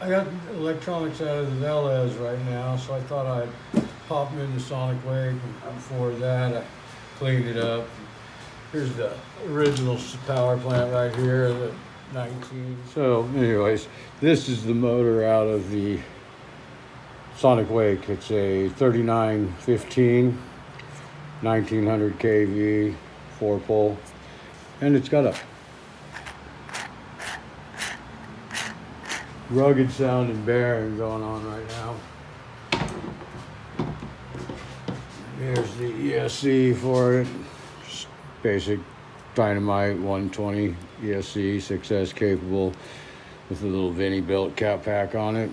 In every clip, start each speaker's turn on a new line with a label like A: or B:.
A: I got electronics out of the Veles right now, so I thought I'd pop them into SonicWake. And before that, I cleaned it up. Here's the original power plant right here, the 19. So anyways, this is the motor out of the SonicWake. It's a 3915, 1900 kV, 4-pole, and it's got a rugged sounding bearing going on right now. Here's the ESC for it. Just basic dynamite 120 ESC 6S capable with a little Veles29 cap pack on it.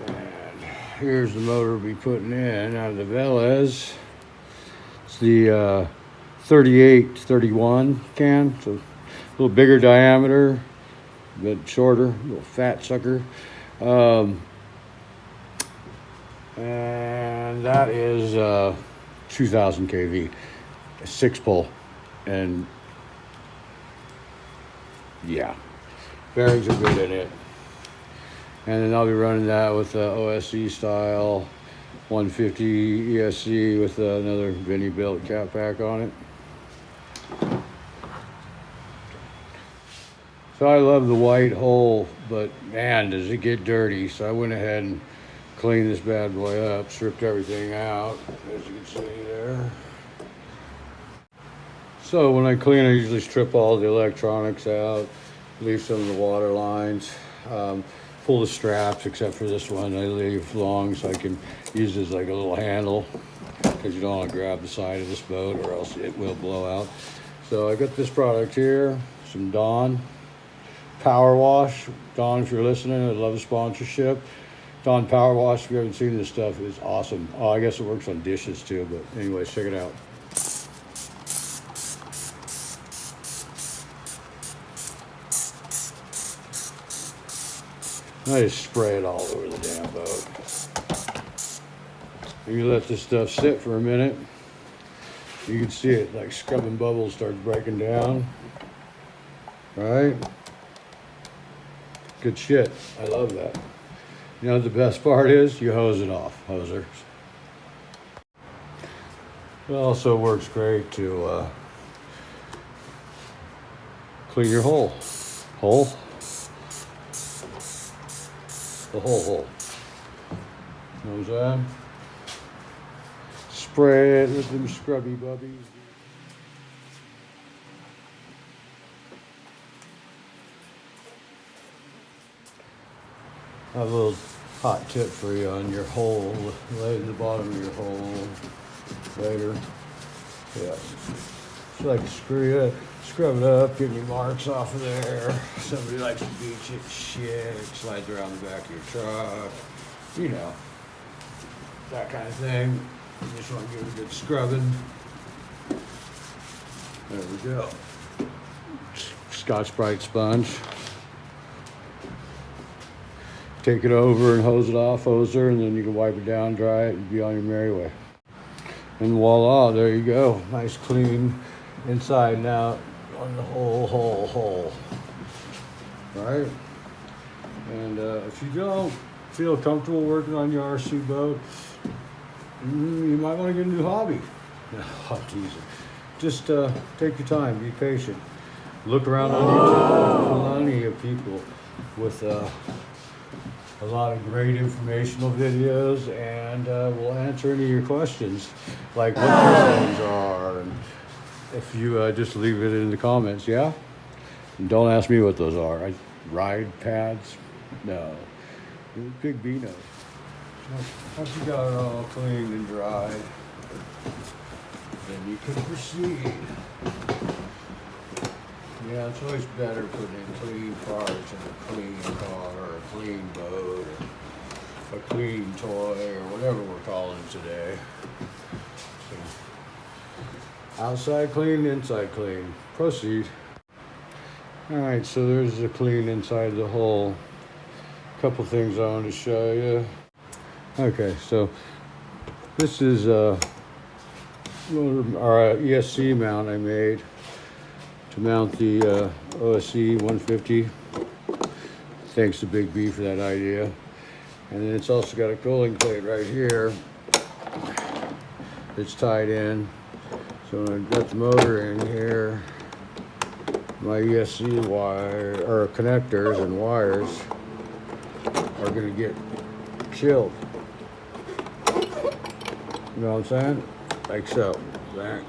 A: And here's the motor we'll be putting in out of the Veles. It's the 3831 can, so a little bigger diameter, a bit shorter, a little fat sucker. And that is 2000 kV, a 6-pole, and yeah, bearings are good in it. And then I'll be running that with the OSC style 150 ESC with another Veles29 cap pack on it. So I love the white hole, but man, does it get dirty. So I went ahead and cleaned this bad boy up, stripped everything out, as you can see there. So when I clean, I usually strip all the electronics out, leave some of the water lines, pull the straps, except for this one I leave long so I can use it as like a little handle, because you don't want to grab the side of this boat or else it will blow out. So I got this product here, some Dawn Power Wash. Dawn, if you're listening, I'd love a sponsorship. Dawn Power Wash, if you haven't seen this stuff, is awesome. Oh, I guess it works on dishes too, but anyways, check it out. I just spray it all over the damn boat. And you let this stuff sit for a minute. You can see it like scrubbing bubbles starts breaking down. Right? Good shit. I love that. You know what the best part is? You hose it off, hosers. It also works great to clean your hole. The whole hole. Know what I'm saying? Spray it with them scrubby bubbies. I have a little hot tip for you on your hole, right at the bottom of your hole later. Yeah. Just like to scrub it up, get any marks off of there. Somebody likes to beach it, shit, it slides around the back of your truck. You know, that kind of thing. You just want to give it a good scrubbing. There we go. Scotch-Brite sponge. Take it over and hose it off, hoser, and then you can wipe it down, dry it, and be on your merry way. And voila, there you go. Nice clean inside and out on the whole. Right? And if you don't feel comfortable working on your RC boat, you might want to get a new hobby. No, I'm teasing. Just take your time, be patient. Look around on YouTube. Plenty of people with a lot of great informational videos, and we'll answer any of your questions, like what your zones are, and if you just leave it in the comments, yeah? And don't ask me what those are. Ride pads? No. Big B knows. Once you got it all cleaned and dried, then you can proceed. Yeah, it's always better putting in clean parts in a clean car or a clean boat or a clean toy or whatever we're calling it today. So, outside clean, inside clean. Proceed. Alright, so there's the clean inside the hole. A couple things I wanted to show you. Okay, so this is our ESC mount I made to mount the OSC 150 Thanks to Big B for that idea. And then it's also got a cooling plate right here. It's tied in. So when I've got the motor in here, my ESC wire or connectors and wires are gonna get chilled. You know what I'm saying? Like so. I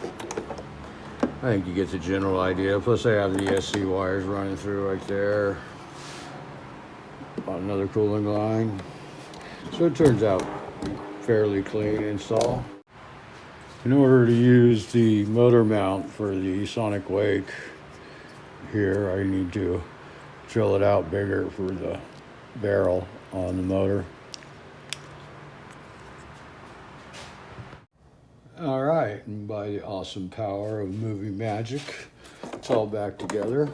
A: think you get the general idea. Plus I have the ESC wires running through right there. Another cooling line. So it turns out fairly clean install. In order to use the motor mount for the SonicWake here, I need to drill it out bigger for the barrel on the motor. All right, and by the awesome power of movie magic, it's all back together.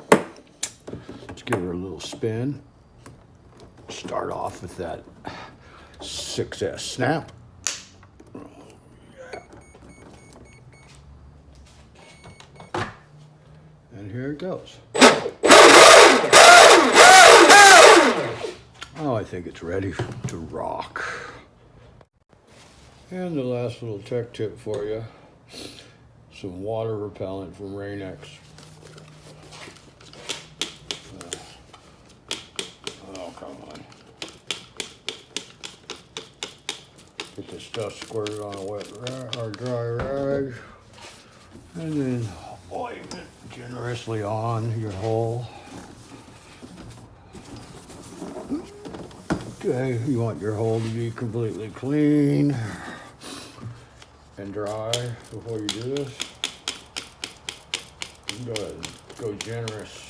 A: Let's give her a little spin. Start off with that 6S snap. And here it goes. Oh, I think it's ready to rock. And the last little tech tip for you, some water repellent from Rain-X. Oh, come on. Get this stuff squirted on a wet rag or dry rag. And then wipe it generously on your hole. Okay, you want your hole to be completely clean and dry before you do this. Go ahead and go generous.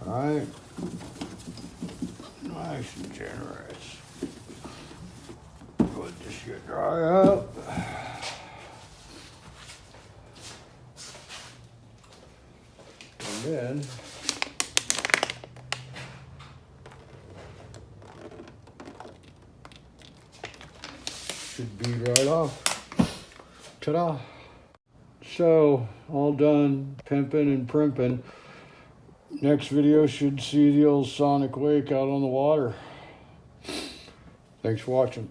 A: All right, nice and generous. Let this shit dry up. And then should be right off. Ta-da. So, all done pimping and primping. Next video should see the old SonicWake out on the water. Thanks for watching.